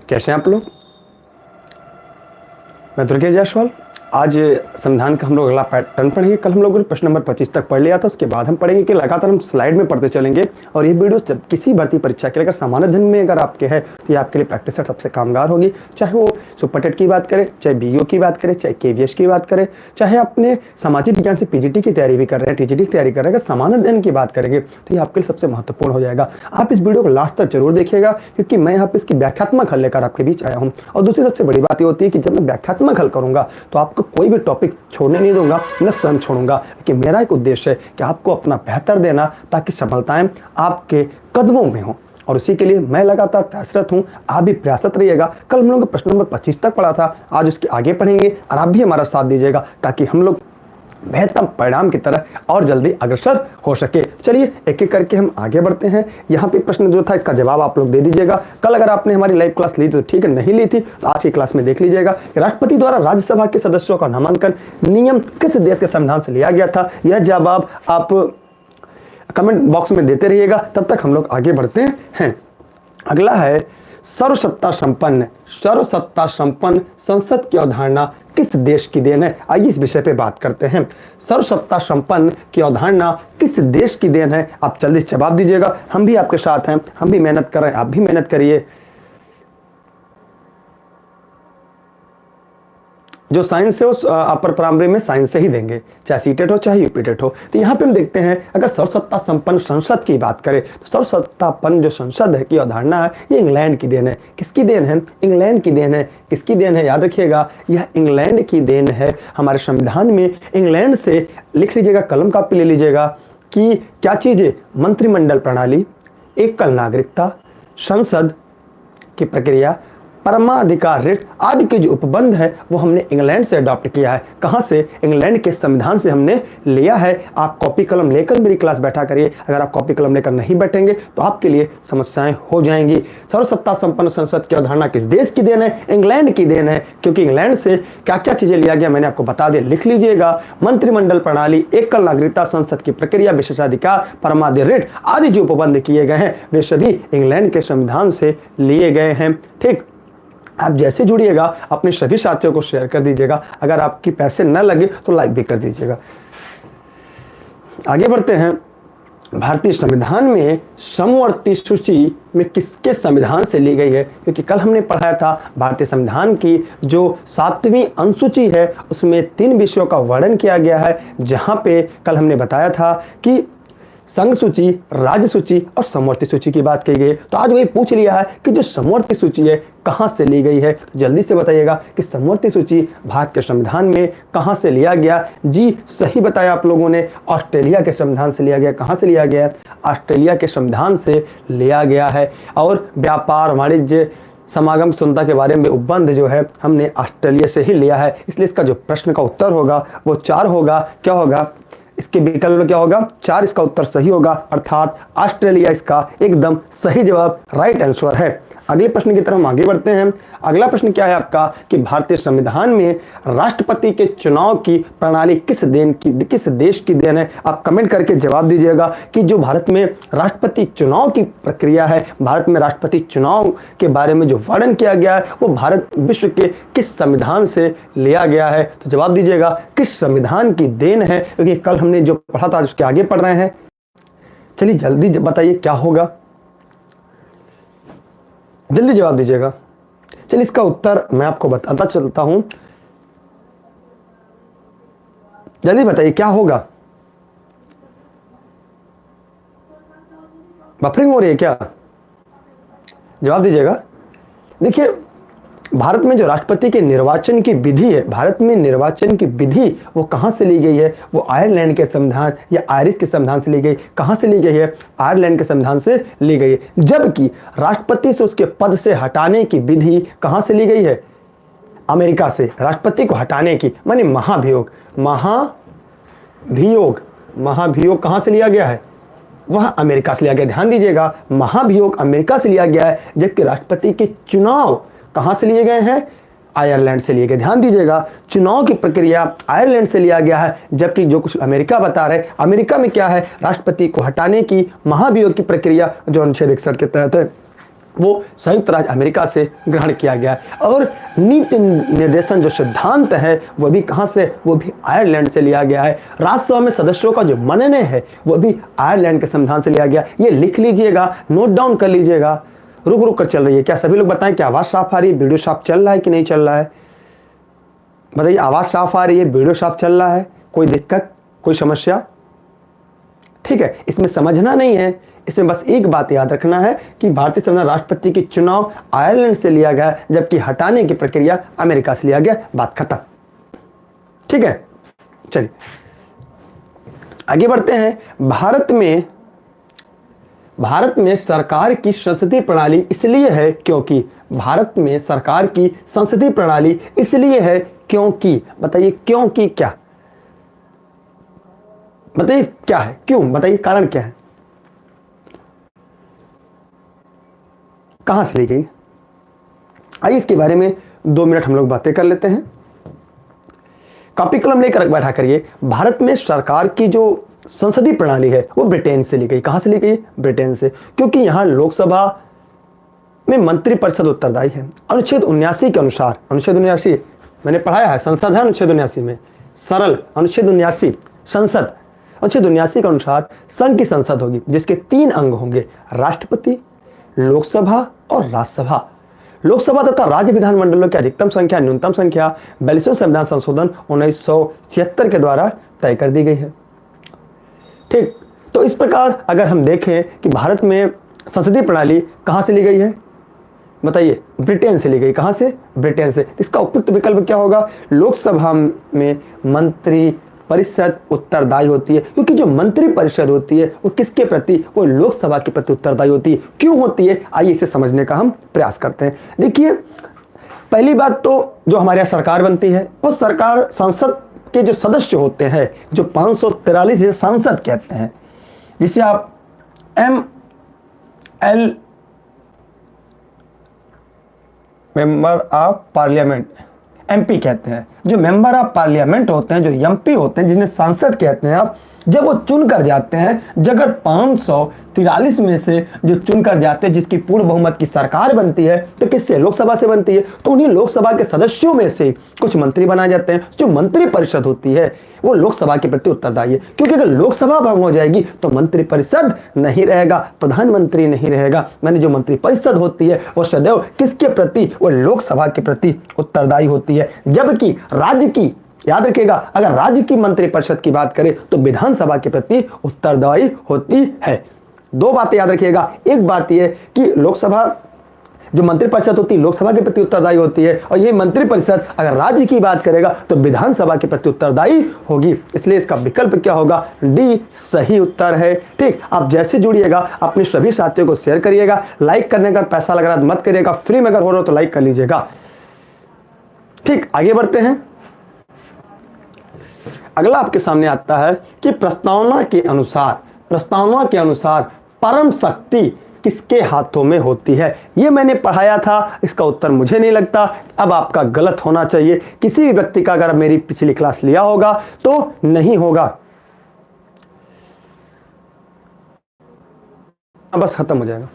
कैसे हैं आप लोग? मैं दुर्गेश जायसवाल। आज संविधान का हम लोग अगला पैटर्न पढ़ेंगे। कल हम लोगों ने प्रश्न नंबर 25 तक पढ़ लिया था। उसके बाद हम पढ़ेंगे कि लगातार हम स्लाइड में पढ़ते चलेंगे। और ये वीडियो जब किसी भर्ती परीक्षा के लिए अगर सामान्य अध्ययन में अगर आपके है तो ये आपके लिए प्रैक्टिस सेट सबसे कामगार होगी। चाहे वो सुपर टेट की बात करें, चाहे बीईओ की बात करें, चाहे केवीएस की बात करें, चाहे अपने सामाजिक विज्ञान से पीजीटी की तैयारी भी कर रहे हैं, टीजीटी की तैयारी कर रहे हैं, अगर सामान्य अध्ययन की बात करेंगे तो ये आपके लिए सबसे महत्वपूर्ण हो जाएगा। आप इस वीडियो को लास्ट तक जरूर देखिएगा, क्योंकि मैं यहाँ पे इसकी व्याख्यात्मक हल लेकर आपके बीच आया हूँ। और दूसरी सबसे बड़ी बात ये होती है कि जब मैं व्याख्यात्मक हल करूंगा तो आपको कोई भी टॉपिक छोड़ने नहीं दूंगा, मैं स्वयं छोड़ूंगा, कि मेरा एक उद्देश्य है कि आपको अपना बेहतर देना, ताकि सफलताएं आपके कदमों में हो। और उसी के लिए मैं लगातार प्रयासरत हूं, आप भी प्रयासरत रहिएगा। कल हम लोग प्रश्न नंबर 25 तक पढ़ा था, आज उसके आगे पढ़ेंगे और आप भी हमारा साथ दीजिएगा, ताकि हम लोग बेहतर परिणाम की तरह और जल्दी अग्रसर हो सके। चलिए एक एक करके हम आगे बढ़ते हैं। यहाँ पे प्रश्न जो था इसका जवाब आप लोग दे दीजिएगा। कल अगर आपने हमारी लाइव क्लास ली तो ठीक है, नहीं ली थी तो आज की क्लास में देख लीजिएगा। राष्ट्रपति द्वारा राज्यसभा के सदस्यों का नामांकन नियम किस देश के संविधान से लिया गया था? यह जवाब आप कमेंट बॉक्स में देते रहिएगा, तब तक हम लोग आगे बढ़ते हैं। अगला है सर्वसत्ता संपन्न संसद की अवधारणा किस देश की देन है? आइए इस विषय पे बात करते हैं। सर्वसत्ता संपन्न की अवधारणा किस देश की देन है? आप जल्दी जवाब दीजिएगा। हम भी आपके साथ हैं, हम भी मेहनत कर रहे हैं, आप भी मेहनत करिए। जो साइंस है उस अपर प्राइमरी में साइंस से ही देंगे, चाहे सीटेट हो चाहे यूपीटेट हो। तो यहाँ पे हम देखते हैं, अगर सर्वसत्ता संपन्न संसद की बात करें तो सर्वसत्तापन्न जो संसद है की अवधारणा है, ये इंग्लैंड की देन है। किसकी देन है? इंग्लैंड की देन है। किसकी देन है? याद रखिएगा, यह इंग्लैंड की देन है। हमारे संविधान में इंग्लैंड से लिख लीजिएगा, कलम कापी ले लीजिएगा कि क्या चीज है? मंत्रिमंडल प्रणाली, एकल नागरिकता, संसद की प्रक्रिया, परमाधिकार रिट आदि के जो उपबंध है वो हमने इंग्लैंड से अडॉप्ट किया है। कहां से? इंग्लैंड के संविधान से हमने लिया है। आप कॉपी कलम लेकर मेरी क्लास बैठा करिए। अगर आप कॉपी कलम लेकर नहीं बैठेंगे तो आपके लिए समस्याएं हो जाएंगी। सर्वसत्ता संपन्न संसद की अवधारणा किस देश की देन है? इंग्लैंड की देन है। क्योंकि इंग्लैंड से क्या क्या चीजें लिया गया मैंने आपको बता दिया, लिख लीजिएगा। मंत्रिमंडल प्रणाली, एकल नागरिकता, संसद की प्रक्रिया, विशेषाधिकार, परमाधिकार रिट आदि जो उपबंध किए गए हैं वे सभी इंग्लैंड के संविधान से लिए गए हैं। ठीक, आप जैसे जुड़िएगा अपने सभी साथियों को शेयर कर दीजिएगा। अगर आपकी पैसे न लगे तो लाइक भी कर दीजिएगा। आगे बढ़ते हैं। भारतीय संविधान में समवर्ती सूची में किसके संविधान से ली गई है? क्योंकि कल हमने पढ़ाया था भारतीय संविधान की जो 7वीं अनुसूची है उसमें 3 विषयों का वर्णन किया गया है, जहां पे कल हमने बताया था कि संघ सूची, राज्य सूची और समवर्ती सूची की बात की गई। तो आज वही पूछ लिया है कि जो समवर्ती सूची है कहां से ली गई है? तो जल्दी से बताइएगा कि समवर्ती सूची भारत के संविधान में कहां से लिया गया? जी सही बताया आप लोगों ने, ऑस्ट्रेलिया के संविधान से लिया गया। कहां से लिया गया? ऑस्ट्रेलिया के संविधान से लिया गया है। और व्यापार, वाणिज्य, समागम, सुंदरता के बारे में उपबंध जो है हमने ऑस्ट्रेलिया से ही लिया है। इसलिए इसका जो प्रश्न का उत्तर होगा वो 4 होगा। क्या होगा? इसके विकल्प में क्या होगा? 4 इसका उत्तर सही होगा, अर्थात ऑस्ट्रेलिया इसका एकदम सही जवाब, राइट आंसर है। अगले प्रश्न की तरफ हम आगे बढ़ते हैं। अगला प्रश्न क्या है आपका कि भारतीय संविधान में राष्ट्रपति के चुनाव की प्रणाली किस देश की देन है? आप कमेंट करके जवाब दीजिएगा कि जो भारत में राष्ट्रपति चुनाव की प्रक्रिया है, भारत में राष्ट्रपति चुनाव के बारे में जो वर्णन किया गया है वो भारत विश्व के किस संविधान से लिया गया है? तो जवाब दीजिएगा किस संविधान की देन है, क्योंकि कल हमने जो पढ़ा था उसके आगे पढ़ रहे हैं। चलिए जल्दी बताइए क्या होगा, जल्दी जवाब दीजिएगा। चलिए इसका उत्तर मैं आपको बताता चलता हूं, जल्दी बताइए क्या होगा। बफरिंग हो रही है क्या? जवाब दीजिएगा। देखिए भारत में जो राष्ट्रपति के निर्वाचन की विधि है, भारत में निर्वाचन की विधि वो कहां से ली गई है? वो आयरलैंड के संविधान या आयरिश के संविधान से ली गई। कहां से ली गई है? आयरलैंड के संविधान से ली गई है। जबकि राष्ट्रपति से उसके पद से हटाने की विधि कहां से ली गई है? अमेरिका से। राष्ट्रपति को हटाने की माने महाभियोग, महाभियोग कहां से लिया गया है? वह अमेरिका से लिया गया। ध्यान दीजिएगा, महाभियोग अमेरिका से लिया गया है, जबकि राष्ट्रपति के चुनाव कहां से लिए गए हैं? आयरलैंड से लिए गए। ध्यान दीजिएगा, चुनाव की प्रक्रिया आयरलैंड से लिया गया है, जबकि जो कुछ अमेरिका बता रहे, अमेरिका में क्या है? राष्ट्रपति को हटाने की महाभियोग की प्रक्रिया जो अनुच्छेद 61 के तहत है वो संयुक्त राज्य अमेरिका से ग्रहण किया गया है। और नीति निर्देशन जो सिद्धांत है वो भी कहाँ से, वो भी आयरलैंड से लिया गया है। राज्यसभा में सदस्यों का जो मनने है वो भी आयरलैंड के संविधान से लिया गया। ये लिख लीजिएगा, नोट डाउन कर लीजिएगा। रुक रुक कर चल रही है क्या? सभी लोग बताएं कि आवाज साफ आ रही है, वीडियो साफ चल रहा है कि नहीं चल रहा है? बताइए, आवाज साफ आ रही है, वीडियो साफ चल रहा है, कोई दिक्कत, कोई समस्या? ठीक है, इसमें समझना नहीं है, इसमें बस एक बात याद रखना है कि भारतीय संविधान राष्ट्रपति की चुनाव आयरलैंड से लिया गया, जबकि हटाने की प्रक्रिया अमेरिका से लिया गया। बात खत्म। ठीक है, चलिए आगे बढ़ते हैं। भारत में सरकार की संसदीय प्रणाली इसलिए है क्योंकि, भारत में सरकार की संसदीय प्रणाली इसलिए है क्योंकि, बताइए क्योंकि क्या? बताइए क्या है, क्यों? बताइए कारण क्या है, कहां से ली गई? आइए इसके बारे में 2 मिनट हम लोग बातें कर लेते हैं। कॉपी कलम लेकर बैठा करिए। भारत में सरकार की जो संसदीय प्रणाली है वो ब्रिटेन से ली गई। कहां से ली गई? ब्रिटेन से, क्योंकि यहां लोकसभा में मंत्रिपरिषद उत्तरदायी है। अनुच्छेद 79 के अनुसार, अनुच्छेद 79 मैंने पढ़ाया है, संसद है अनुच्छेद 79 में, सरल अनुच्छेद 79 संसद, अनुच्छेद 79 के अनुसार संघ की संसद होगी जिसके 3 अंग होंगे, राष्ट्रपति, लोकसभा और राज्यसभा। लोकसभा तथा राज्य विधानमंडलों की अधिकतम संख्या, न्यूनतम संख्या 42वें संविधान संशोधन 1976 के द्वारा तय कर दी गई है। ठीक, तो इस प्रकार अगर हम देखें कि भारत में संसदीय प्रणाली कहां से ली गई है, बताइए? ब्रिटेन से ली गई। कहां से? ब्रिटेन से। इसका उपयुक्त विकल्प क्या होगा? लोकसभा में मंत्री परिषद उत्तरदायी होती है, क्योंकि जो मंत्री परिषद होती है वो किसके प्रति? वो लोकसभा के प्रति उत्तरदायी होती है। क्यों होती है? आइए इसे समझने का हम प्रयास करते हैं। देखिए, पहली बात तो जो हमारे यहाँ सरकार बनती है वो सरकार, संसद के जो सदस्य होते हैं, जो 543 सांसद कहते हैं, जिसे आप ML member of parliament, MP कहते हैं। जो मेंबर ऑफ पार्लियामेंट होते हैं, जो MP होते हैं, जिन्हें सांसद कहते हैं आप, जब वो चुन कर जाते हैं, जगह 543 में से जो चुन कर जाते हैं, जिसकी पूर्ण बहुमत की सरकार बनती है, तो किससे? लोकसभा से बनती है। तो उन्हीं लोकसभा के सदस्यों में से कुछ मंत्री बनाए जाते हैं। जो मंत्री परिषद होती है वो लोकसभा के प्रति उत्तरदायी है, क्योंकि अगर लोकसभा भंग हो जाएगी तो मंत्री परिषद नहीं रहेगा, प्रधानमंत्री नहीं रहेगा। मैंने जो मंत्री परिषद होती है वो सदैव किसके प्रति? वो लोकसभा के प्रति उत्तरदायी होती है। जबकि राज्य की, याद रखिएगा, अगर राज्य की मंत्रिपरिषद की बात करें तो विधानसभा के प्रति उत्तरदायी होती है। 2 बातें याद रखिएगा। एक बात यह कि लोकसभा जो मंत्रिपरिषद होती है लोकसभा के प्रति उत्तरदायी होती है, और ये मंत्रिपरिषद अगर राज्य की बात करेगा तो विधानसभा के प्रति उत्तरदायी होगी। इसलिए इसका विकल्प क्या होगा? डी सही उत्तर है। ठीक, आप जैसे जुड़िएगा अपने सभी साथियों को शेयर करिएगा। लाइक करने का पैसा लग रहा है मत करिएगा, फ्री में अगर हो रहा हो तो लाइक कर लीजिएगा। ठीक, आगे बढ़ते हैं। अगला आपके सामने आता है कि प्रस्तावना के अनुसार परम शक्ति किसके हाथों में होती है? ये मैंने पढ़ाया था, इसका उत्तर मुझे नहीं लगता अब आपका गलत होना चाहिए। किसी भी व्यक्ति का अगर मेरी पिछली क्लास लिया होगा तो नहीं होगा। बस खत्म हो जाएगा।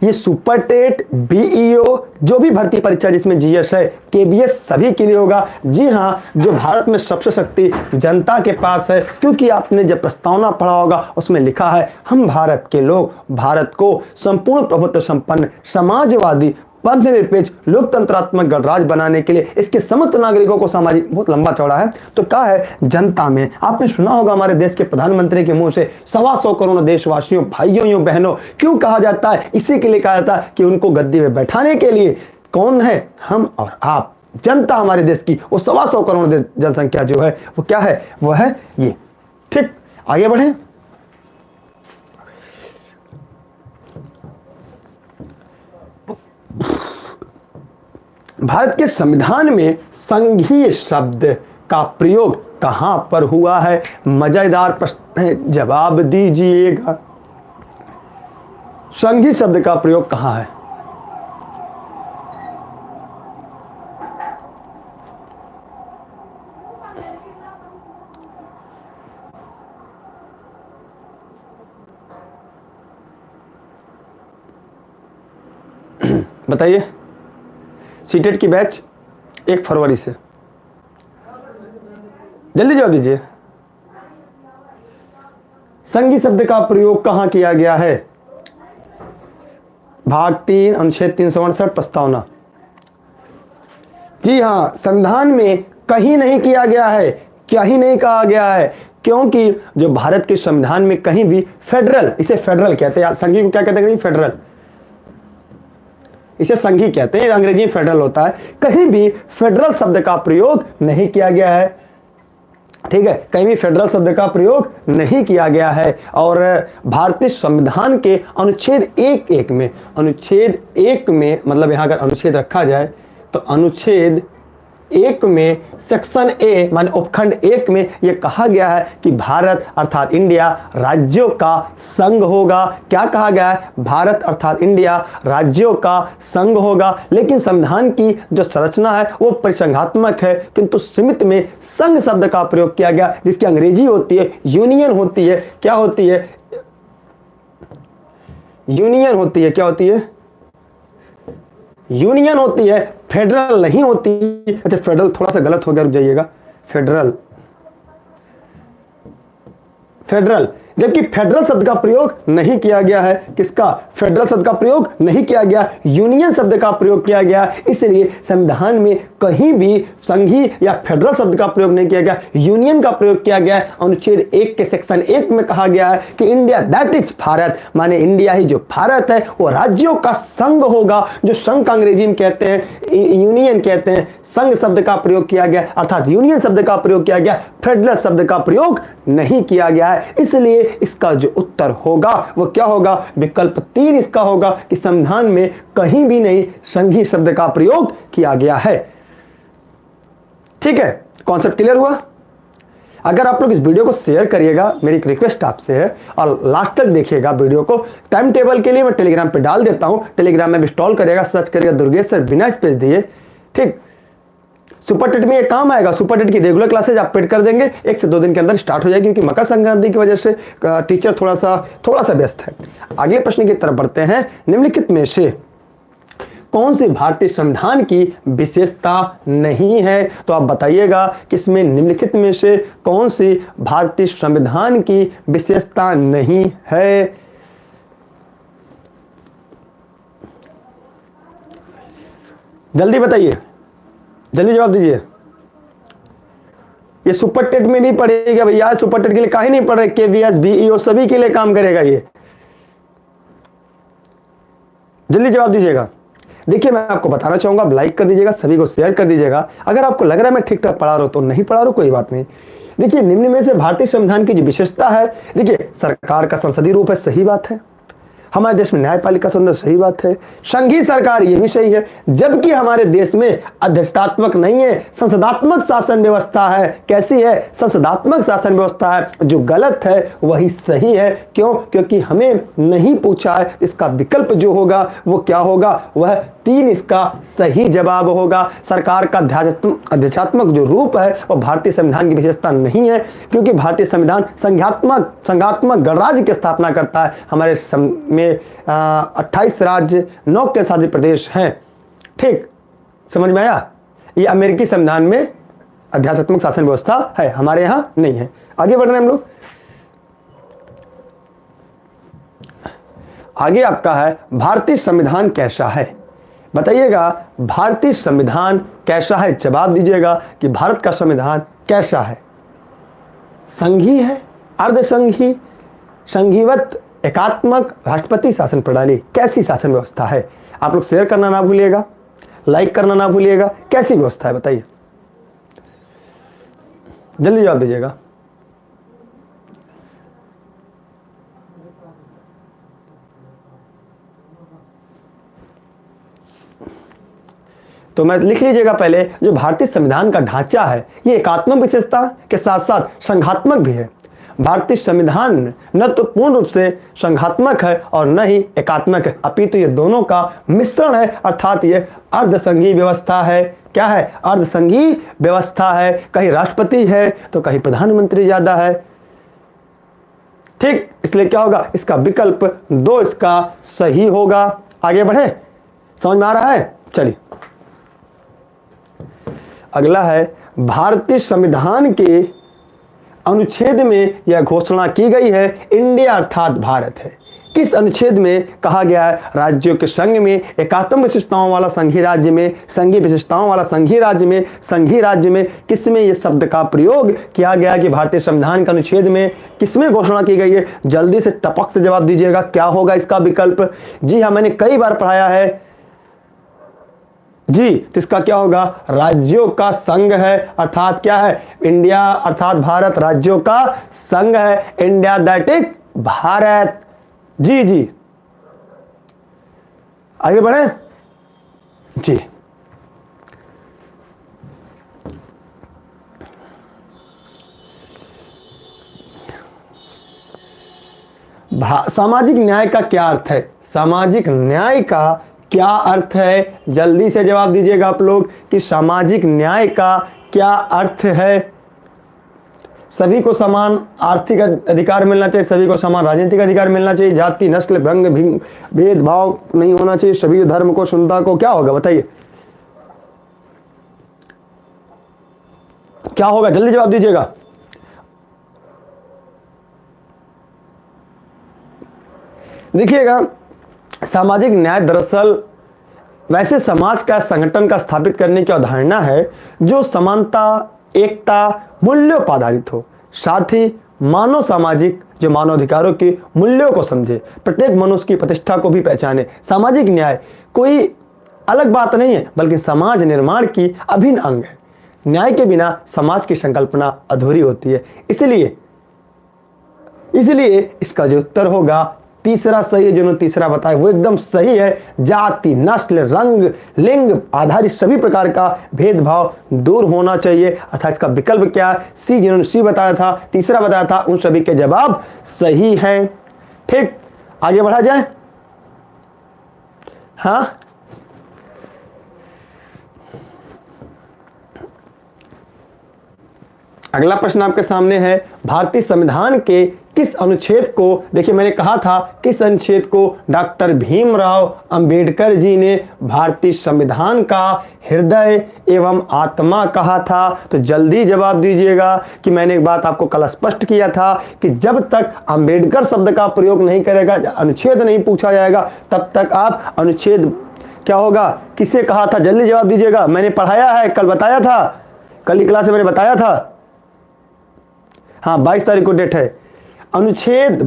ये सुपर टेट, BEO, जो भी भर्ती परीक्षा जिसमें GS है, KBS सभी के लिए होगा। जी हाँ, जो भारत में सबसे शक्ति जनता के पास है, क्योंकि आपने जब प्रस्तावना पढ़ा होगा उसमें लिखा है, हम भारत के लोग भारत को संपूर्ण प्रभुत्व संपन्न, समाजवादी, धर्मनिरपेक्ष, लोकतंत्रात्मक गणराज्य बनाने के लिए इसके समस्त नागरिकों को सामाजिक, बहुत लंबा चौड़ा है, तो क्या है? जनता में। आपने सुना होगा हमारे देश के प्रधानमंत्री के मुंह से 125 करोड़ देशवासियों, भाइयों बहनों। क्यों कहा जाता है? इसी के लिए कहा जाता है कि उनको गद्दी में बैठाने के लिए कौन है? हम और आप, जनता हमारे देश की। वो 125 करोड़ जनसंख्या जो है वो क्या है? वो है ये। ठीक, आगे बढ़े। भारत के संविधान में संघीय शब्द का प्रयोग कहां पर हुआ है? मजेदार प्रश्न है, जवाब दीजिएगा। संघीय शब्द का प्रयोग कहां है? बताइए। सीटेट की बैच 1 फरवरी से, जल्दी जवाब दीजिए। संघी शब्द का प्रयोग कहां किया गया है? भाग 3 अनुच्छेद 368 प्रस्तावना। जी हां, संविधान में कहीं नहीं किया गया है। क्या ही नहीं कहा गया है? क्योंकि जो भारत के संविधान में कहीं भी फेडरल, इसे फेडरल कहते हैं, संघी को क्या कहते हैं? फेडरल, इसे संघी कहते हैं, अंग्रेजी में फेडरल होता है। कहीं भी फेडरल शब्द का प्रयोग नहीं किया गया है। ठीक है, कहीं भी फेडरल शब्द का प्रयोग नहीं किया गया है। और भारतीय संविधान के अनुच्छेद 1 में, अनुच्छेद 1 में मतलब यहां अगर अनुच्छेद रखा जाए तो अनुच्छेद 1 में सेक्शन ए माने उपखंड 1 में यह कहा गया है कि भारत अर्थात इंडिया राज्यों का संघ होगा। क्या कहा गया है? भारत अर्थात इंडिया राज्यों का संघ होगा। लेकिन संविधान की जो संरचना है वो परिसंघात्मक है, किंतु सीमित में संघ शब्द का प्रयोग किया गया, जिसकी अंग्रेजी होती है यूनियन होती है। क्या होती है? यूनियन होती है। क्या होती है? यूनियन होती है, फेडरल नहीं होती। अच्छा, फेडरल थोड़ा सा गलत हो गया, रुक जाइएगा। फेडरल, फेडरल, जबकि फेडरल शब्द का प्रयोग नहीं किया गया है। किसका? फेडरल शब्द का प्रयोग नहीं किया गया, यूनियन शब्द का प्रयोग किया गया। इसलिए संविधान में कहीं भी संघी या फेडरल शब्द का प्रयोग नहीं किया गया, यूनियन का प्रयोग किया गया। अनुच्छेद 1 के सेक्शन 1 में कहा गया है कि इंडिया दैट इज भारत, माने इंडिया ही जो भारत है वो राज्यों का संघ होगा। जो संघ का अंग्रेजी में कहते हैं यूनियन कहते हैं। संघ शब्द का प्रयोग किया गया अर्थात यूनियन शब्द का प्रयोग किया गया, फेडरल शब्द का प्रयोग नहीं किया गया है। इसलिए इसका जो उत्तर होगा वो क्या होगा? विकल्प 3 इसका होगा कि संविधान में कहीं भी नहीं संघी शब्द का प्रयोग किया गया है। ठीक है, कॉन्सेप्ट क्लियर हुआ? अगर आप लोग इस वीडियो को शेयर करिएगा, मेरी एक रिक्वेस्ट आपसे है, और लास्ट तक देखिएगा वीडियो को। टाइम टेबल के लिए मैं टेलीग्राम पे डाल देता हूं, टेलीग्राम में इंस्टॉल करिएगा, सर्च करिएगा दुर्गेश सर बिना स्पेस दिए। ठीक, सुपर टेट में ये काम आएगा। सुपर टेट की रेगुलर क्लासेज आप पेड कर देंगे, 1 से 2 दिन के अंदर स्टार्ट हो जाएगी, क्योंकि मकर संक्रांति की वजह से टीचर थोड़ा सा व्यस्त है। अगले प्रश्न की तरफ बढ़ते हैं। निम्नलिखित में से कौन सी भारतीय संविधान की विशेषता नहीं है? तो आप बताइएगा कि इसमें निम्नलिखित में से कौन सी भारतीय संविधान की विशेषता नहीं है? जल्दी बताइए, जल्दी जवाब दीजिए। ये सुपर टेट में भी पढ़ेगा भैया, सुपर टेट के लिए काहे नहीं पढ़ रहे? केवीएस, बीईओ सभी के लिए काम करेगा ये। जल्दी जवाब दीजिएगा। देखिए, मैं आपको बताना चाहूंगा, आप लाइक कर दीजिएगा, सभी को शेयर कर दीजिएगा। अगर आपको लग रहा है मैं ठीक ठाक पढ़ा रहा हूं तो नहीं पढ़ा रहा हूं, कोई बात नहीं। देखिए, निम्न में से भारतीय संविधान की जो विशेषता है, देखिए सरकार का संसदीय रूप है, सही बात है। हमारे देश में न्यायपालिका स्वतंत्र, सही बात है। संघीय सरकार, ये भी सही है। जबकि हमारे देश में अध्यक्षतात्मक नहीं है, संसदात्मक शासन व्यवस्था है। कैसी है? संसदात्मक शासन व्यवस्था है। जो गलत है वही सही है। क्यों? क्योंकि हमें नहीं पूछा है। इसका विकल्प जो होगा वो क्या होगा? वह 3 इसका सही जवाब होगा। सरकार का अध्यक्षात्मक जो रूप है वह भारतीय संविधान की विशेषता नहीं है, क्योंकि भारतीय संविधान संघात्मक गणराज्य की स्थापना करता है। हमारे में 28 राज्य, 9 केंद्रशासित प्रदेश हैं। ठीक, समझ में आया? ये अमेरिकी संविधान में अध्यात्मक शासन व्यवस्था है, हमारे यहां नहीं है। आगे बढ़ रहे हैं हम लोग। आगे आपका है भारतीय संविधान कैसा है? बताइएगा, भारतीय संविधान कैसा है? जवाब दीजिएगा कि भारत का संविधान कैसा है? संघी है, अर्धसंघी, संघीवत, एकात्मक, राष्ट्रपति शासन प्रणाली, कैसी शासन व्यवस्था है? आप लोग शेयर करना ना भूलिएगा, लाइक करना ना भूलिएगा। कैसी व्यवस्था है बताइए, जल्दी जवाब दीजिएगा। तो मैं लिख लीजिएगा पहले, जो भारतीय संविधान का ढांचा है ये एकात्मक विशेषता के साथ साथ संघात्मक भी है। भारतीय संविधान न तो पूर्ण रूप से संघात्मक है और न ही एकात्मक है, अपितु ये दोनों का मिश्रण है, अर्थात ये अर्धसंघीय व्यवस्था है। क्या है? अर्धसंघीय व्यवस्था है। कहीं राष्ट्रपति है तो कहीं प्रधानमंत्री ज्यादा है। ठीक, इसलिए क्या होगा? इसका विकल्प 2 इसका सही होगा। आगे बढ़े। समझ में आ रहा है? चलिए अगला है, भारतीय संविधान के अनुच्छेद में यह घोषणा की गई है इंडिया अर्थात भारत है। किस अनुच्छेद में कहा गया है राज्यों के संघ में, एकात्म विशिष्टताओं वाला संघीय राज्य में, संघीय विशिष्टताओं वाला संघीय राज्य में, संघीय राज्य में किसमें यह शब्द का प्रयोग किया गया कि भारतीय संविधान के अनुच्छेद में किसमें घोषणा की गई है? जल्दी से टपक से जवाब दीजिएगा, क्या होगा इसका विकल्प? जी हाँ, मैंने कई बार पढ़ाया है जी। तो इसका क्या होगा? राज्यों का संघ है, अर्थात क्या है? इंडिया अर्थात भारत राज्यों का संघ है, इंडिया दैट इज भारत। जी जी, आगे बढ़े जी। सामाजिक न्याय का क्या अर्थ है? सामाजिक न्याय का क्या अर्थ है? जल्दी से जवाब दीजिएगा आप लोग कि सामाजिक न्याय का क्या अर्थ है। सभी को समान आर्थिक अधिकार मिलना चाहिए, सभी को समान राजनीतिक अधिकार मिलना चाहिए, जाति नस्ल रंग भेदभाव नहीं होना चाहिए, सभी धर्म को सुनता को, क्या होगा बताइए? क्या होगा? जल्दी जवाब दीजिएगा। देखिएगा, सामाजिक न्याय दरअसल वैसे समाज का संगठन का स्थापित करने की अवधारणा है जो समानता, एकता, मूल्यों पर आधारित हो, साथ ही मानव सामाजिक जो मानवाधिकारों के मूल्यों को समझे, प्रत्येक मनुष्य की प्रतिष्ठा को भी पहचाने। सामाजिक न्याय कोई अलग बात नहीं है बल्कि समाज निर्माण की अभिन्न अंग है। न्याय के बिना समाज की संकल्पना अधूरी होती है। इसलिए इसका जो उत्तर होगा तीसरा सही है। जिन्होंने तीसरा बताया वो एकदम सही है। जाति नस्ल रंग लिंग आधारित सभी प्रकार का भेदभाव दूर होना चाहिए, अर्थात इसका विकल्प क्या है? सी। जिन्होंने सी बताया था, तीसरा बताया था, उन सभी के जवाब सही हैं। ठीक, आगे बढ़ा जाए। हाँ, अगला प्रश्न आपके सामने है, भारतीय संविधान के किस अनुच्छेद को, देखिए मैंने कहा था किस अनुच्छेद को डॉक्टर भीमराव अंबेडकर जी ने भारतीय संविधान का हृदय एवं आत्मा कहा था? तो जल्दी जवाब दीजिएगा कि मैंने एक बात आपको कल स्पष्ट किया था कि जब तक अंबेडकर शब्द का प्रयोग नहीं करेगा, अनुच्छेद नहीं पूछा जाएगा, तब तक आप अनुच्छेद क्या होगा किसे कहा था? जल्दी जवाब दीजिएगा। मैंने पढ़ाया है, कल बताया था, कल की क्लास में मैंने बताया था। हाँ, 22 तारीख को डेट है। अनुच्छेद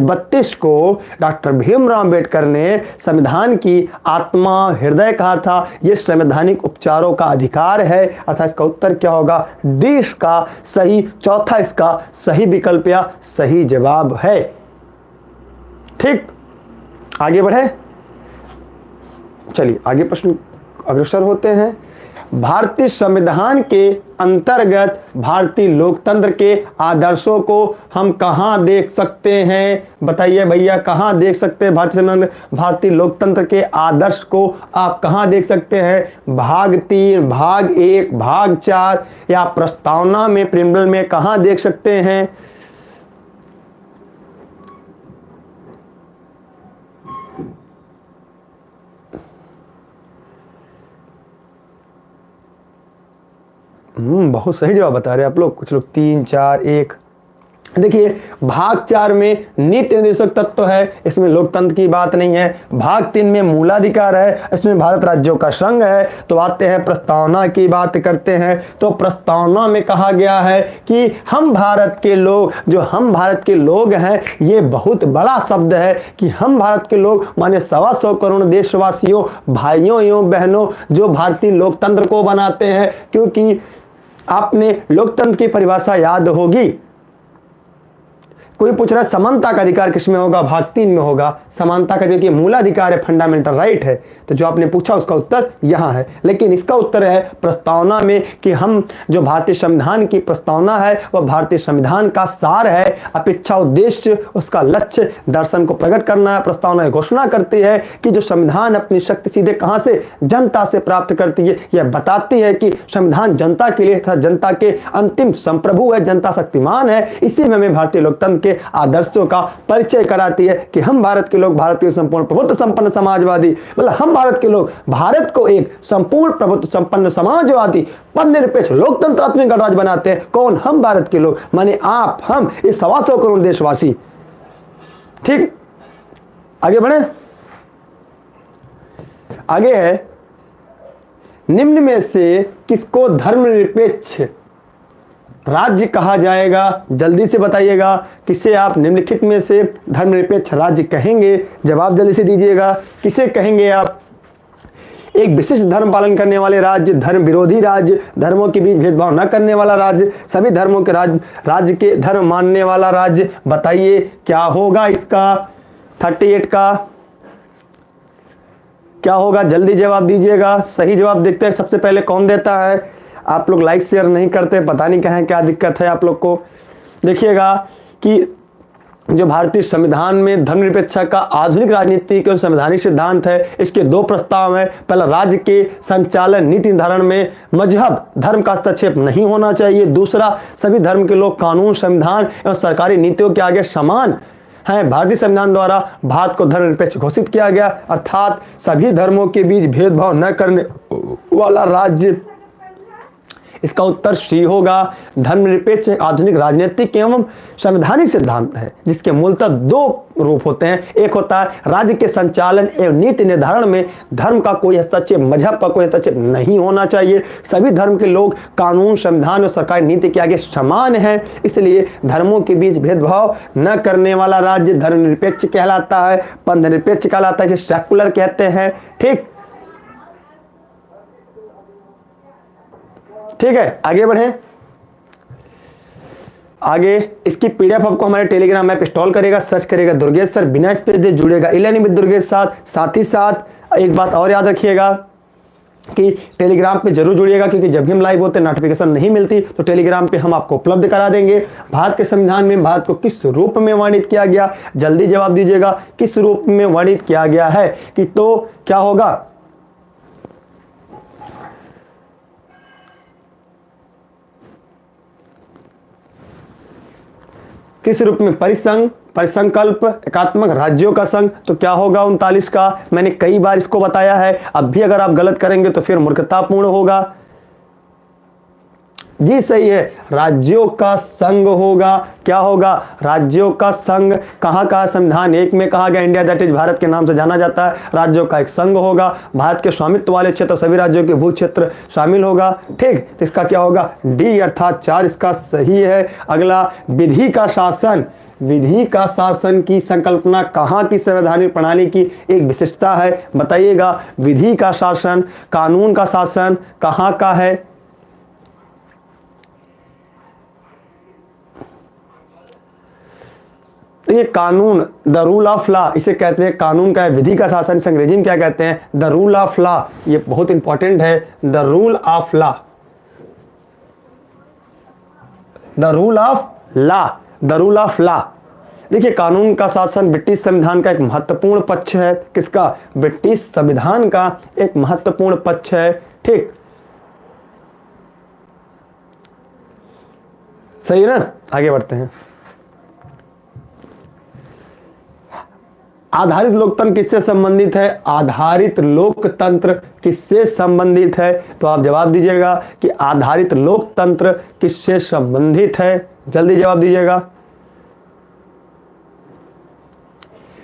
32 को डॉक्टर भीमराव अंबेडकर ने संविधान की आत्मा हृदय कहा था। यह संवैधानिक उपचारों का अधिकार है, अर्थात इसका उत्तर क्या होगा? डी इसका सही, चौथा इसका सही विकल्प या सही जवाब है। ठीक, आगे बढ़े, चलिए आगे प्रश्न अग्रसर होते हैं। भारतीय संविधान के अंतर्गत भारतीय लोकतंत्र के आदर्शों को हम कहां देख सकते हैं? बताइए भैया, कहां देख सकते हैं भारतीय लोकतंत्र के आदर्श को आप कहां देख सकते हैं? भाग 3, भाग 1, भाग 4 या प्रस्तावना में, प्रीएम्बल में कहां देख सकते हैं? बहुत सही जवाब बता रहे हैं आप लोग, कुछ लोग 3, 4, 1। देखिए भाग 4 में नीति निर्देशक तत्व है, इसमें लोकतंत्र की बात नहीं है। भाग 3 में मूलाधिकार है, इसमें भारत राज्यों का संघ है। तो आते हैं प्रस्तावना की बात करते हैं। तो प्रस्तावना में कहा गया है कि हम भारत के लोग, जो हम भारत के लोग हैं, ये बहुत बड़ा शब्द है कि हम भारत के लोग माने 125 करोड़ देशवासियों, भाइयों एवं बहनों जो भारतीय लोकतंत्र को बनाते हैं। क्योंकि आपने लोकतंत्र की परिभाषा याद होगी। कोई पूछ रहा है समानता का अधिकार किसमें होगा? भाग 3 में होगा। समानता का जो कि मूलाधिकार है, फंडामेंटल राइट है। तो जो आपने पूछा उसका उत्तर यहां है, लेकिन इसका उत्तर है प्रस्तावना में कि हम जो भारतीय संविधान की प्रस्तावना है वह भारतीय संविधान का सार है, अपेक्षा उद्देश्य उसका लक्ष्य दर्शन को प्रकट करना है। प्रस्तावना घोषणा करती है कि जो संविधान अपनी शक्ति सीधे कहां से? जनता से प्राप्त करती है। यह बताती है कि संविधान जनता के लिए था, जनता के अंतिम संप्रभु है, जनता शक्तिमान है। इसी में हमें भारतीय लोकतंत्र के आदर्शों का परिचय कराती है कि हम भारत के लोग भारतीय संपूर्ण प्रभुत्व संपन्न समाजवादी, मतलब हम भारत के लोग भारत को एक संपूर्ण प्रभुत्व संपन्न समाजवादी पदनिरपेक्ष लोकतंत्रात्मक गणराज्य बनाते हैं। कौन? हम भारत के लोग, माने आप, हम, इस 125 करोड़ देशवासी। ठीक, आगे बढ़े। आगे है, निम्न में से किसको धर्मनिरपेक्ष राज्य कहा जाएगा? जल्दी से बताइएगा, किसे आप निम्नलिखित में से धर्मनिरपेक्ष राज्य कहेंगे? जवाब जल्दी से दीजिएगा, किसे कहेंगे आप? एक विशिष्ट धर्म पालन करने वाले राज्य, धर्म विरोधी राज्य, धर्मों के बीच भेदभाव न करने वाला राज्य, सभी धर्मों के राज्य के धर्म मानने वाला राज्य। बताइए क्या होगा इसका? 38 का क्या होगा? जल्दी जवाब दीजिएगा। सही जवाब देखते हैं सबसे पहले कौन देता है। आप लोग लाइक शेयर नहीं करते, पता नहीं कहाँ क्या दिक्कत है आप लोग को। देखिएगा कि जो भारतीय संविधान में धर्मनिरपेक्षता का आधुनिक राजनीतिक और संवैधानिक सिद्धांत है, इसके 2 प्रस्ताव हैं। पहला, राज्य के संचालन नीति निर्धारण में मजहब धर्म का हस्तक्षेप नहीं होना चाहिए। दूसरा, सभी धर्म के लोग कानून, संविधान एवं सरकारी नीतियों के आगे समान है। भारतीय संविधान द्वारा भारत को धर्मनिरपेक्ष घोषित किया गया, अर्थात सभी धर्मों के बीच भेदभाव न करने वाला राज्य। इसका उत्तर सी होगा। धर्मनिरपेक्ष आधुनिक राजनीतिक एवं संवैधानिक सिद्धांत है जिसके मूलतः 2 रूप होते हैं। एक होता है राज्य के संचालन एवं नीति निर्धारण में धर्म का कोई हस्तक्षेप, मजहब का कोई हस्तक्षेप नहीं होना चाहिए। सभी धर्म के लोग कानून, संविधान और सरकारी नीति के आगे समान है, इसलिए धर्मों के बीच भेदभाव न करने वाला राज्य धर्मनिरपेक्ष कहलाता है, पंथनिरपेक्ष कहलाता है, जिसे सेकुलर कहते हैं। ठीक है, आगे बढ़े। आगे इसकी पीडीएफ आपको हमारे टेलीग्राम ऐप इंस्टॉल करेगा, सर्च करेगा दुर्गेश सर, बिना स्पेस दे जुड़ेगा इलेनी विद दुर्गेश साथ ही साथ एक बात और याद रखिएगा कि टेलीग्राम पे जरूर जुड़िएगा, क्योंकि जब भी हम लाइव होते हैं नोटिफिकेशन नहीं मिलती तो टेलीग्राम पे हम आपको उपलब्ध करा देंगे। भारत के संविधान में भारत को किस रूप में वर्णित किया गया? जल्दी जवाब दीजिएगा, किस रूप में वर्णित किया गया है? कि तो क्या होगा? किस रूप में? परिसंघ, परिसंकल्प, एकात्मक राज्यों का संघ। तो क्या होगा 39 का? मैंने कई बार इसको बताया है, अब भी अगर आप गलत करेंगे तो फिर मूर्खतापूर्ण होगा। जी सही है, राज्यों का संघ होगा। क्या होगा? राज्यों का संघ। कहाँ का? संविधान 1 में कहा गया इंडिया दैट इज भारत के नाम से जाना जाता है। राज्यों का एक संघ होगा, भारत के स्वामित्व वाले क्षेत्र सभी राज्यों के भू क्षेत्र शामिल होगा। ठीक, तो इसका क्या होगा? डी अर्थात 4 इसका सही है। अगला, विधि का शासन। विधि का शासन की संकल्पना कहाँ की संवैधानिक प्रणाली की एक विशिष्टता है? बताइएगा। विधि का शासन, कानून का शासन कहाँ का है? ये कानून, द रूल ऑफ लॉ इसे कहते हैं, कानून का है। विधि का शासन से अंग्रेजी में क्या कहते हैं? The rule of law. ये बहुत इंपॉर्टेंट है, the rule of law, the rule of law, the rule of law. देखिए, कानून का शासन ब्रिटिश संविधान का एक महत्वपूर्ण पक्ष है। किसका? ब्रिटिश संविधान का एक महत्वपूर्ण पक्ष है। ठीक, सही है ना? आगे बढ़ते हैं। आधारित लोकतंत्र किससे संबंधित है? आधारित लोकतंत्र किससे संबंधित है? तो आप जवाब दीजिएगा कि आधारित लोकतंत्र किससे संबंधित है। जल्दी जवाब दीजिएगा।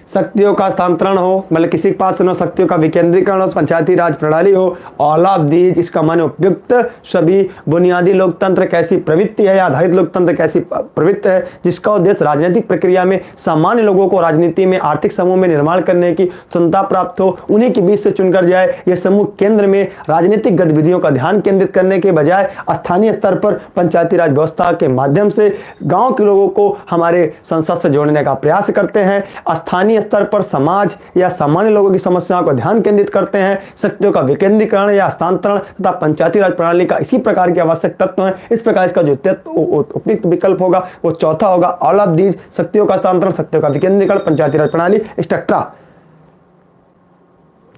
शक्तियों का हस्तांतरण हो, मतलब किसी के पास शक्तियों का विकेंद्रीकरण हो, पंचायती राज प्रणाली हो, ऑल ऑफ दीज, इसका माने उपयुक्त सभी। बुनियादी लोकतंत्र कैसी प्रवृत्ति है? आधारित लोकतंत्र कैसी प्रवृत्ति है? जिसका उद्देश्य राजनीतिक प्रक्रिया में सामान्य लोगों को राजनीति में आर्थिक समूह में निर्माण करने की स्वतंत्रता प्राप्त हो, उन्हीं के बीच से चुनकर जाए। यह समूह केंद्र में राजनीतिक गतिविधियों का ध्यान केंद्रित करने के बजाय स्थानीय स्तर पर पंचायती राज व्यवस्था के माध्यम से गाँव के लोगों को हमारे संसद से जोड़ने का प्रयास करते हैं। स्थानीय स्तर पर समाज या सामान्य लोगों की समस्याओं को ध्यान केंद्रित करते हैं। शक्तियों का विकेंद्रीकरण या हस्तांतरण तथा पंचायती राज प्रणाली का इसी प्रकार के आवश्यक तत्व हैं। इस प्रकार इसका जो उपयुक्त विकल्प होगा वो चौथा होगा, ऑल ऑफ दीज। शक्तियों का हस्तांतरण, शक्तियों का विकेंद्रीकरण, पंचायती राज प्रणाली, एक्सेट्रा।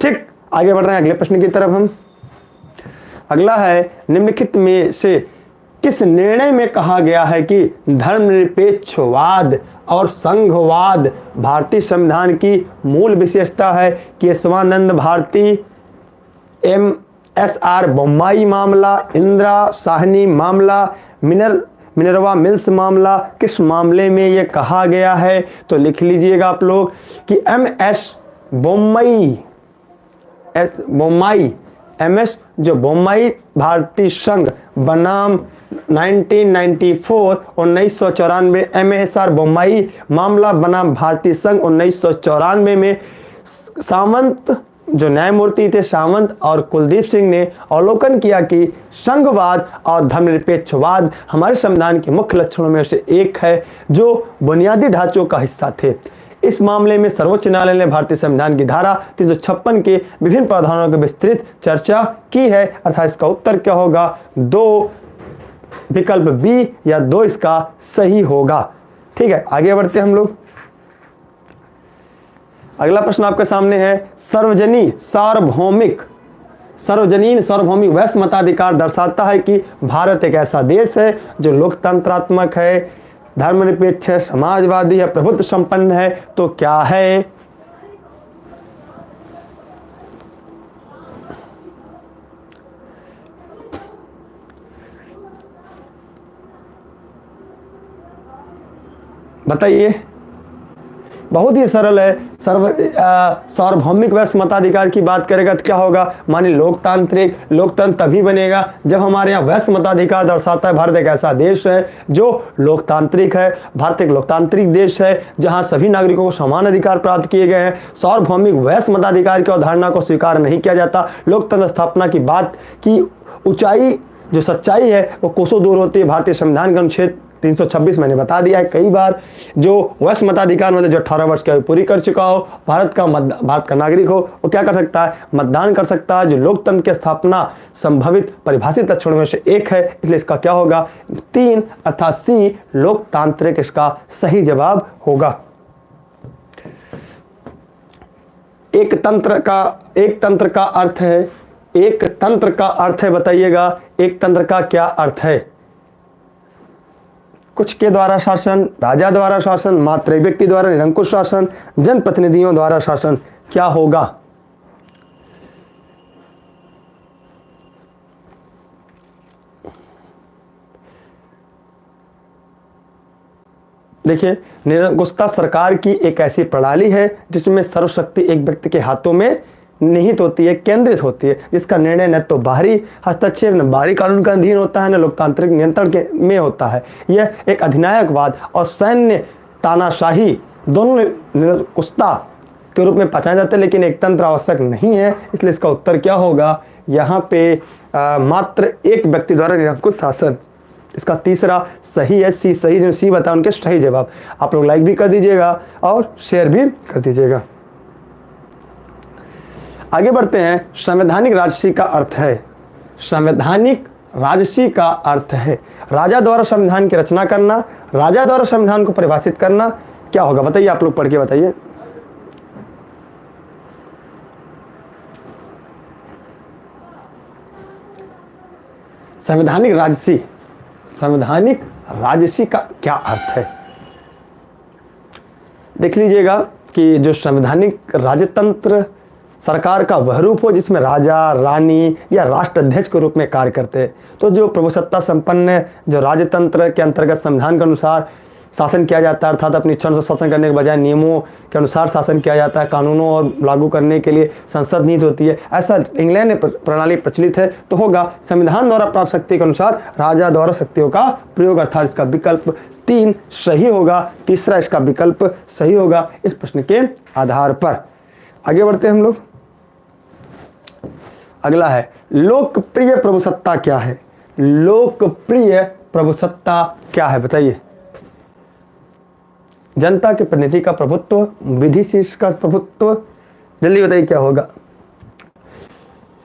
ठीक, आगे बढ़ रहे हैं अगले प्रश्न की तरफ हम। अगला है, निम्नलिखित में से किस निर्णय में कहा गया है कि धर्मनिरपेक्षवाद और संघवाद भारतीय संविधान की मूल विशेषता है? केशवानंद भारती, MSR बोम्माई मामला, इंदिरा साहनी मामला, मिनर्वा मिल्स मामला, किस मामले में ये कहा गया है? तो लिख लीजिएगा आप लोग कि MS बोम्माई भारतीय संघ बनाम 1994 1994, MSR बोम्माई मामला बनाम भारतीय संघ 1994 में सामंत जो न्यायमूर्ति थे, सावंत और कुलदीप सिंह ने अवलोकन किया कि संघवाद और धर्मनिरपेक्षवाद हमारे संविधान के मुख्य लक्षणों में से एक है जो बुनियादी ढांचों का हिस्सा थे। इस मामले में सर्वोच्च न्यायालय ने भारतीय संविधान की धारा 356 के विभिन्न प्रावधानों की विस्तृत चर्चा की है। अर्थात इसका उत्तर क्या होगा? 2 विकल्प बी या 2 इसका सही होगा। ठीक है, आगे बढ़ते हम लोग। अगला प्रश्न आपके सामने है, सार्वजनीन सार्वभौमिक वैश्य मताधिकार दर्शाता है कि भारत एक ऐसा देश है जो लोकतंत्रात्मक है, धर्मनिरपेक्ष है, समाजवादी है, प्रभुत्व संपन्न है। तो क्या है? बताइए। बहुत ही सरल है। सार्वभौमिक वैश्य मताधिकार की बात करेगा तो क्या होगा? मानिए लोकतंत्र तभी बनेगा जब हमारे यहाँ वैश्य मताधिकार दर्शाता है भारत एक ऐसा देश है जो लोकतांत्रिक है। भारत एक लोकतांत्रिक देश है जहाँ सभी नागरिकों को समान अधिकार प्राप्त किए गए हैं। सार्वभौमिक वैश्य मताधिकार की अवधारणा को स्वीकार नहीं किया जाता। लोकतंत्र स्थापना की बात की ऊंचाई जो सच्चाई है वो कोसों दूर होती है। भारतीय संविधान का अनुच्छेद 326 मैंने बता दिया है कई बार, जो वैश्य मताधिकार मतलब जो 18 वर्ष की आयु पूरी कर चुका हो, भारत का नागरिक हो, वो क्या कर सकता है? मतदान कर सकता है। जो लोकतंत्र की स्थापना संभवित परिभाषित लक्षणों में से एक है, इसलिए इसका क्या होगा? 3 अर्थात सी लोकतांत्रिक इसका सही जवाब होगा। एक तंत्र का अर्थ है बताइएगा, एक तंत्र का क्या अर्थ है? कुछ के द्वारा शासन, राजा द्वारा शासन, मात्र एक व्यक्ति द्वारा निरंकुश शासन, जनप्रतिनिधियों द्वारा शासन, क्या होगा? देखिए, निरंकुशता सरकार की एक ऐसी प्रणाली है जिसमें सर्वशक्ति एक व्यक्ति के हाथों में निहित होती है, केंद्रित होती है, जिसका निर्णय न तो बाहरी हस्तक्षेप न बाहरी कानून का अधीन होता है न लोकतांत्रिक नियंत्रण के में होता है। यह एक अधिनायकवाद और सैन्य तानाशाही दोनों निरंकुशता के रूप में पहचाने जाते हैं, लेकिन एक तंत्र आवश्यक नहीं है। इसलिए इसका उत्तर क्या होगा? यहाँ पे मात्र एक व्यक्ति द्वारा निरंकुश शासन, इसका तीसरा सही है। सी सही, जो सी बताया उनके सही जवाब। आप लोग लाइक भी कर दीजिएगा और शेयर भी कर दीजिएगा। आगे बढ़ते हैं। संवैधानिक राजसी का अर्थ है, संवैधानिक राजसी का अर्थ है राजा द्वारा संविधान की रचना करना, राजा द्वारा संविधान को परिभाषित करना। क्या होगा बताइए, आप लोग पढ़ के बताइए। संवैधानिक राजसी का क्या अर्थ है? देख लीजिएगा कि जो संवैधानिक राजतंत्र सरकार का वह रूप हो जिसमें राजा, रानी या राष्ट्राध्यक्ष के रूप में कार्य करते हैं। तो जो प्रभुसत्ता संपन्न जो राजतंत्र के अंतर्गत संविधान के अनुसार शासन किया जाता है, अर्थात अपनी इच्छा से शासन करने के बजाय नियमों के अनुसार शासन किया जाता है, कानूनों और लागू करने के लिए संसद नीति होती है, ऐसा इंग्लैंड में प्रणाली प्रचलित है। तो होगा संविधान द्वारा प्राप्त शक्ति के अनुसार राजा द्वारा शक्तियों का प्रयोग, अर्थात इसका विकल्प 3 सही होगा। तीसरा इसका विकल्प सही होगा इस प्रश्न के आधार पर। आगे बढ़ते हैं हम लोग। अगला है, लोकप्रिय प्रभुसत्ता क्या है? लोकप्रिय प्रभुसत्ता क्या है बताइए? जनता के प्रतिनिधि का प्रभुत्व, विधि शीर्ष का प्रभुत्व, जल्दी बताइए क्या होगा?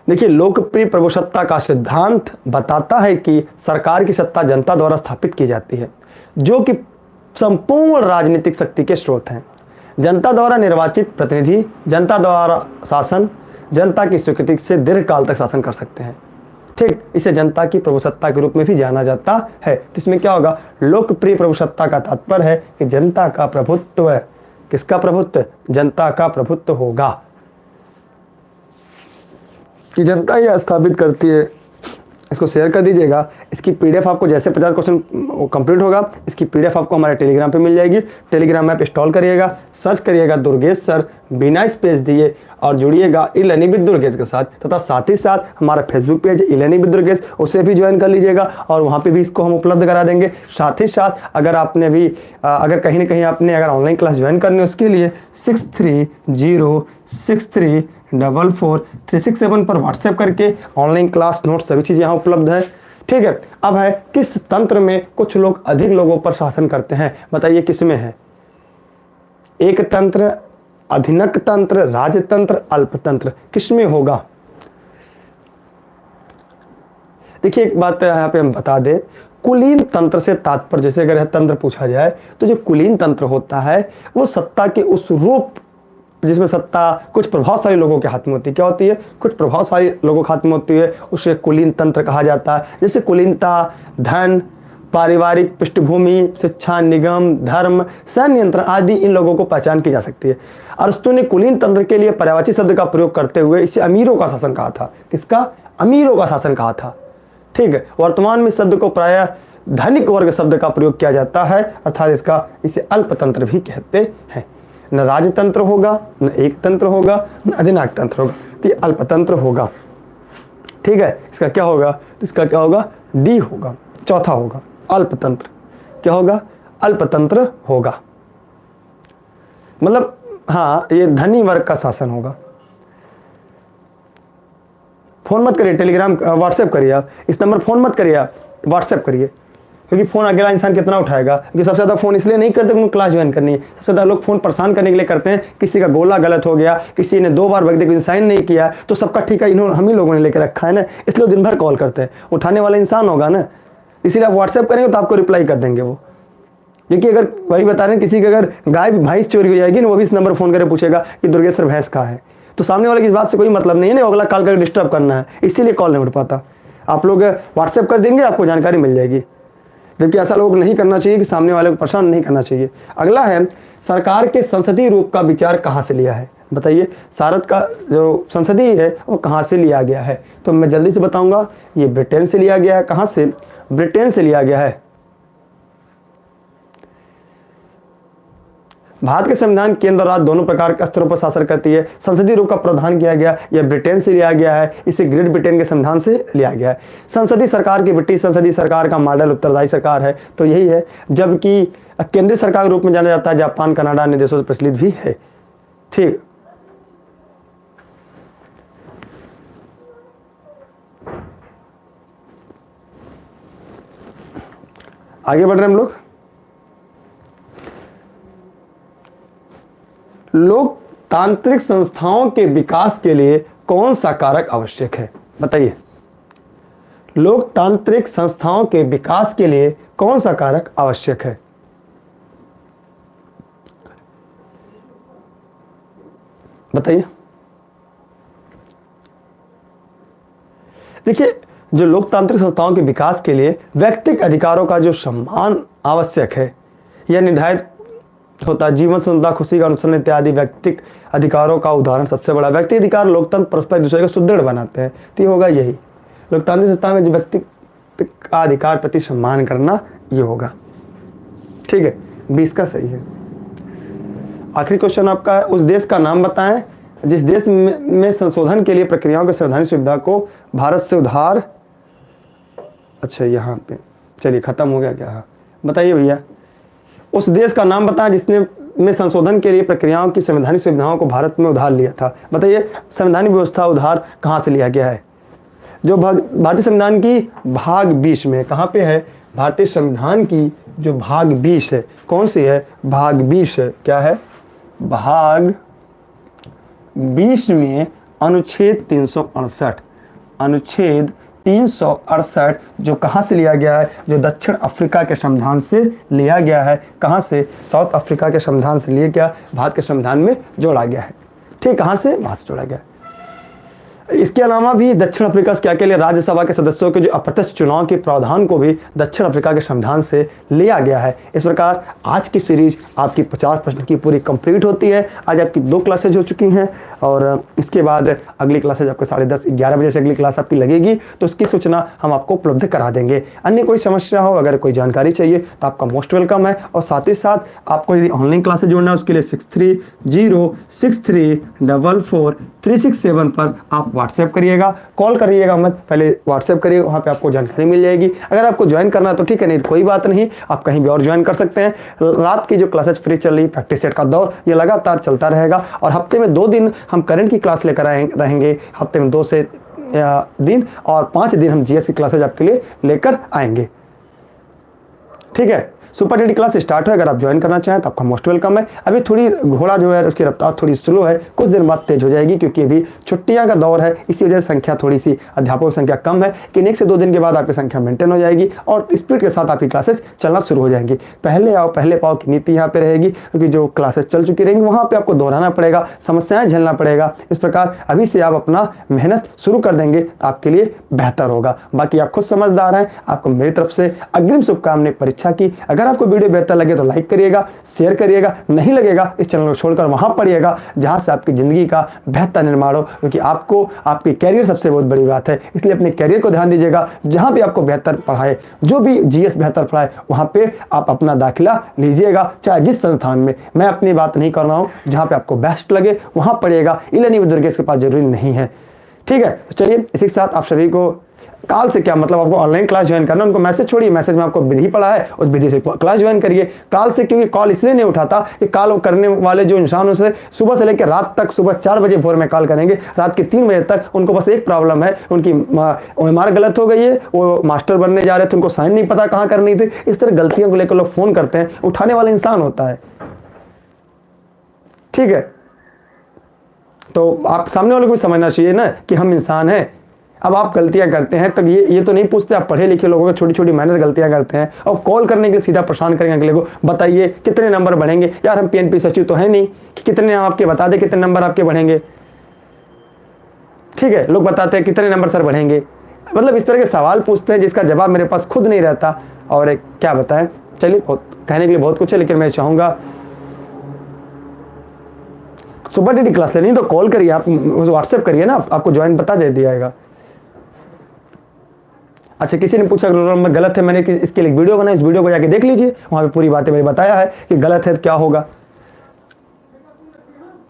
देखिए, लोकप्रिय प्रभुसत्ता का सिद्धांत बताता है कि सरकार की सत्ता जनता द्वारा स्थापित की जाती है, जो कि संपूर्ण राजनीतिक शक्ति के स्रोत हैं। जनता द्वारा निर्वाचित प्रतिनिधि जनता द्वारा शासन, जनता की स्वीकृति से दीर्घकाल तक शासन कर सकते हैं। ठीक, इसे जनता की प्रभुसत्ता के रूप में भी जाना जाता है। तो इसमें क्या होगा, लोकप्रिय प्रभुसत्ता का तात्पर्य है कि जनता का प्रभुत्व है। किसका प्रभुत्व? जनता का प्रभुत्व होगा, कि जनता ही स्थापित करती है। इसको शेयर कर दीजिएगा। इसकी पीडीएफ आपको जैसे 50 क्वेश्चन कंप्लीट होगा, इसकी पीडीएफ आपको हमारे टेलीग्राम पे मिल जाएगी। टेलीग्राम ऐप इंस्टॉल करिएगा, सर्च करिएगा दुर्गेश सर बिना स्पेस दिए और जुड़िएगा ई लर्निंग विद दुर्गेश के साथ। तथा साथ ही साथ हमारा Facebook page e learning with Durgesh, उसे भी ज्वाइन कर लीजिएगा और वहाँ पे भी इसको हम उपलब्ध करा देंगे। साथ ही साथ अगर आपने भी अगर कहीं ना कहीं आपने अगर ऑनलाइन क्लास ज्वाइन करनी है, उसके लिए 6306344367 पर व्हाट्सएप करके ऑनलाइन क्लास नोट सभी चीज़ यहाँ उपलब्ध है। ठीक है, अब है किस तंत्र में कुछ लोग अधिक लोगों पर शासन करते हैं? बताइए किस में है? एक तंत्र, अधिनक तंत्र, राजतंत्र, अल्पतंत्र, किस में होगा? देखिए एक बात यहाँ पे हम बता दें, कुलीन तंत्र से तात्पर्य, जैसे अगर यह तंत्र पूछा जाए तो जो कुलीन तंत्र होता है वो सत्ता के उस रूप जिसमें सत्ता कुछ प्रभावशाली लोगों के हाथ में होती है। क्या होती है? कुछ प्रभावशाली लोगों के हाथ में होती है, उसे कुलीन तंत्र कहा जाता है। जैसे कुलीनता धन, पारिवारिक पृष्ठभूमि, शिक्षा निगम, धर्म, सैन्य नियंत्रण आदि इन लोगों को पहचान की जा सकती है। अरस्तु ने कुलीन तंत्र के लिए पर्यायवाची शब्द का प्रयोग करते हुए इसे अमीरों का शासन कहा था। किसका? अमीरों का शासन कहा था। ठीक है, वर्तमान में शब्द को प्रायः धनिक वर्ग शब्द का प्रयोग किया जाता है, अर्थात इसका इसे अल्पतंत्र भी कहते हैं। न राजतंत्र होगा, न एक तंत्र होगा, न अधिनायक तंत्र होगा, तो ये अल्पतंत्र होगा। ठीक है, इसका क्या होगा? तो इसका क्या होगा? डी होगा, चौथा होगा अल्पतंत्र। क्या होगा? अल्पतंत्र होगा। मतलब हाँ, ये धनी वर्ग का शासन होगा। फोन मत करिए, टेलीग्राम व्हाट्सएप करिए, आप इस नंबर फोन मत करिए, आप व्हाट्सएप करिए, क्योंकि फोन अकेला इंसान कितना उठाएगा। क्योंकि सबसे ज़्यादा फोन इसलिए नहीं करते क्योंकि क्लास ज्वाइन करनी है। सबसे ज़्यादा लोग फोन परेशान करने के लिए करते हैं। किसी का गोला गलत हो गया, किसी ने 2 बार व्यक्ति साइन नहीं किया, तो सबका ठीक है इन्होंने हम ही लोगों ने लेकर रखा है ना, इसलिए दिन भर कॉल करते हैं। उठाने वाला इंसान होगा ना, इसीलिए आप व्हाट्सएप करेंगे तो आपको रिप्लाई कर देंगे वो। क्योंकि अगर वही बता रहे हैं, किसी की अगर गाय भैंस चोरी हो जाएगी ना, वो भी इस नंबर फोन करके पूछेगा कि दुर्गेश सर भैंस कहाँ है, तो सामने वाले की इस बात से कोई मतलब नहीं है ना, अगला कॉल करके डिस्टर्ब करना है, इसीलिए कॉल नहीं उठ पाता। आप लोग व्हाट्सएप कर देंगे, आपको जानकारी मिल जाएगी। जबकि ऐसा लोग नहीं करना चाहिए कि सामने वाले को परेशान नहीं करना चाहिए। अगला है, सरकार के संसदीय रूप का विचार कहाँ से लिया है? बताइए, भारत का जो संसदीय है वो कहाँ से लिया गया है? तो मैं जल्दी से बताऊंगा, ये ब्रिटेन से लिया गया है। कहाँ से? ब्रिटेन से लिया गया है। भारत के संविधान केंद्र और राज्य दोनों प्रकार के स्तरों पर शासन करती है। संसदीय रूप का प्रावधान किया गया, यह ब्रिटेन से लिया गया है। इसे ग्रेट ब्रिटेन के संविधान से लिया गया है। संसदीय सरकार की ब्रिटिश संसदीय सरकार का मॉडल उत्तरदायी सरकार है, तो यही है। जबकि केंद्रीय सरकार के रूप में जाना जाता है जापान, कनाडा अन्य देशों से प्रचलित भी है। ठीक, आगे बढ़ रहे हैं हम लोग। लोकतांत्रिक संस्थाओं के विकास के लिए कौन सा कारक आवश्यक है? बताइए, लोकतांत्रिक संस्थाओं के विकास के लिए कौन सा कारक आवश्यक है? बताइए। देखिए, जो लोकतांत्रिक संस्थाओं के विकास के लिए व्यक्तिगत अधिकारों का जो सम्मान आवश्यक है, यह निर्धारित होता है। जीवन, सुंदरता, खुशी का अनुसरण इत्यादि व्यक्तिगत अधिकारों का उदाहरण सबसे बड़ा व्यक्ति अधिकार लोकतंत्र परस्पर एक दूसरे को सुदृढ़ बनाते हैं। तो ये होगा यही लोकतांत्रिक संस्था में जो व्यक्ति का अधिकार प्रति सम्मान करना, ये होगा। ठीक है, 20 का सही है। आखिरी क्वेश्चन आपका है, उस देश का नाम बताएं जिस देश में संशोधन के लिए प्रक्रियाओं की संवैधानिक सुविधा को भारत से उधार। अच्छा, यहाँ पे चलिए खत्म हो गया क्या? बताइए भैया, उस देश का नाम बताएं जिसने में संशोधन के लिए प्रक्रियाओं की संवैधानिक सुविधाओं को भारत में उधार लिया था। बताइए, संवैधानिक व्यवस्था उधार कहाँ से लिया गया है? जो भारतीय संविधान की भाग 20 में, कहाँ पे है? भारतीय संविधान की जो भाग 20 है, कौन सी है? भाग 20 है। क्या है? भाग 20 में अनुच्छेद 368, अनुच्छेद 368 जो कहाँ से लिया गया है? जो दक्षिण अफ्रीका के संविधान से लिया गया है। कहाँ से? साउथ अफ्रीका के संविधान से लिया गया, भारत के संविधान में जोड़ा गया है। ठीक, कहाँ से? वहाँ से जोड़ा गया। इसके अलावा भी दक्षिण अफ्रीका क्या के लिए राज्यसभा के सदस्यों के जो अप्रत्यक्ष चुनाव के प्रावधान को भी दक्षिण अफ्रीका के संविधान से लिया गया है। इस प्रकार आज की सीरीज आपकी 50 प्रश्न की पूरी कंप्लीट होती है। आज आपकी 2 क्लासेज हो चुकी हैं और इसके बाद अगली क्लासेज आपको 10:30 11 बजे से अगली क्लास आपकी लगेगी, तो उसकी सूचना हम आपको उपलब्ध करा देंगे। अन्य कोई समस्या हो, अगर कोई जानकारी चाहिए तो आपका मोस्ट वेलकम है। और साथ ही साथ आपको यदि ऑनलाइन क्लासेज जोड़ना है उसके लिए 6306344367 पर आप व्हाट्सएप करिएगा, कॉल करिएगा मत, पहले व्हाट्सएप करिएगा, वहाँ पे आपको जानकारी मिल जाएगी। अगर आपको ज्वाइन करना है तो ठीक है, नहीं कोई बात नहीं, आप कहीं भी और ज्वाइन कर सकते हैं। रात की जो क्लासेस फ्री चल रही प्रैक्टिस सेट का दौर ये लगातार चलता रहेगा और हफ्ते में 2 दिन हम करंट की क्लास लेकर रहेंगे। हफ्ते में 2 से दिन और 5 दिन हम जीएस की क्लासेज आपके लिए लेकर आएंगे। ठीक है, सुपर टेडी क्लास स्टार्ट है, अगर आप ज्वाइन करना चाहें तो आपका मोस्ट वेलकम है। अभी थोड़ी घोड़ा जो है उसकी रफ्तार थोड़ी स्लो है, कुछ दिन बाद तेज हो जाएगी क्योंकि अभी छुट्टियां का दौर है, इसी वजह से संख्या थोड़ी सी अध्यापकों की संख्या कम है। कि 1 से 2 दिन के बाद आपकी संख्या मेंटेन हो जाएगी और स्पीड के साथ आपकी क्लासेस चलना शुरू हो जाएंगी। पहले आओ पहले पाओ की नीति यहाँ पे रहेगी, क्योंकि जो क्लासेस चल चुकी रहेंगी वहाँ पे आपको दोहराना पड़ेगा, समस्याएं झेलना पड़ेगा। इस प्रकार अभी से आप अपना मेहनत शुरू कर देंगे तो आपके लिए बेहतर होगा। बाकी आप खुद समझदार हैं, आपको मेरी तरफ से अग्रिम शुभकामनाएं परीक्षा की। अगर आपको वीडियो बेहतर लगे तो लाइक करिएगा, शेयर करिएगा, नहीं लगेगा इस चैनल को छोड़कर वहां पढ़िएगा जहां से आपकी जिंदगी का बेहतर निर्माण हो, क्योंकि आपको आपकी कैरियर सबसे बहुत बड़ी बात है। इसलिए अपने कैरियर को ध्यान दीजिएगा, जहां भी आपको बेहतर पढ़ाए, जो भी जीएस बेहतर पढ़ाए वहां पे आप अपना दाखिला लीजिएगा, चाहे जिस संस्थान में। मैं अपनी बात नहीं कर रहा हूं, जहां पे आपको बेस्ट लगे वहां पढ़िएगा। इलानी दुर्गेश के पास जरूरी नहीं है। ठीक है, चलिए इसी के साथ आप सभी को काल से क्या मतलब, आपको ऑनलाइन क्लास ज्वाइन करना, उनको मैसेज छोड़िए, मैसेज में आपको विधि पढ़ा है उस विधि से क्लास ज्वाइन करिए। काल से, क्योंकि कॉल इसलिए नहीं उठाता कि कॉल करने वाले जो इंसान उनसे सुबह से लेकर रात तक, सुबह 4 बजे भोर में कॉल करेंगे, रात के 3 बजे तक। उनको बस एक प्रॉब्लम है, उनकी OMR गलत हो गई है, वो मास्टर बनने जा रहे थे, उनको साइन नहीं पता कहाँ करनी थी। इस तरह गलतियों को लेकर लोग फोन करते हैं, उठाने वाला इंसान होता है। ठीक है, तो आप सामने वाले को समझना चाहिए ना कि हम इंसान हैं। अब आप गलतियां करते हैं तो ये तो नहीं पूछते आप पढ़े लिखे लोगों को, छोटी छोटी माइनर गलतियां करते हैं और कॉल करने के लिए सीधा परेशान करेंगे अगले को, बताइए कितने नंबर बढ़ेंगे। यार हम PNP सचिव तो है नहीं कि कितने आपके बता दे कितने नंबर आपके बढ़ेंगे। ठीक है, लोग बताते हैं कितने नंबर सर बढ़ेंगे, मतलब इस तरह के सवाल पूछते हैं जिसका जवाब मेरे पास खुद नहीं रहता। और क्या बताएं, चलिए कहने के लिए बहुत कुछ है, लेकिन मैं चाहूंगा सुपर टेडी क्लास लेनी तो कॉल करिए, आप व्हाट्सएप करिए ना, आपको ज्वाइन बता दे दिया जाएगा। अच्छा, किसी ने पूछा रोल नंबर गलत है, मैंने इसके लिए वीडियो बनाई, इस वीडियो को जाके देख लीजिए, वहां पे पूरी बातें मैंने बताया है कि गलत है तो क्या होगा।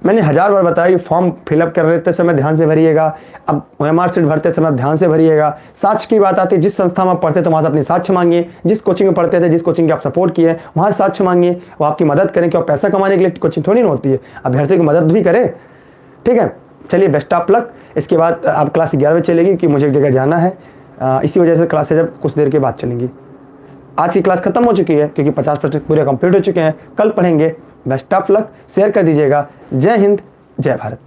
मैंने 1000 बार बताया कि फॉर्म फिलअप कर रहे समय ध्यान से भरिएगा, अब OMR सीट भरते समय ध्यान से भरिएगा। साक्ष्य की बात आती है, जिस संस्था में आप पढ़ते थे वहां से अपनी साक्ष्य मांगिए, जिस कोचिंग में पढ़ते थे, जिस कोचिंग की आप सपोर्ट किए वहां से साक्ष्य मांगिए, वो आपकी मदद करें। क्यों, पैसा कमाने के लिए कोचिंग थोड़ी ना होती है, अभ्यर्थी की मदद भी करें। ठीक है, चलिए बेस्ट ऑफ लक। इसके बाद आप क्लास 11 बजे चलेगी कि मुझे एक जगह जाना है, इसी वजह से क्लासेज अब कुछ देर के बाद चलेंगी। आज की क्लास खत्म हो चुकी है क्योंकि 50% पूरे कंप्लीट हो चुके हैं। कल पढ़ेंगे। बेस्ट ऑफ लक, शेयर कर दीजिएगा। जय हिंद, जय भारत।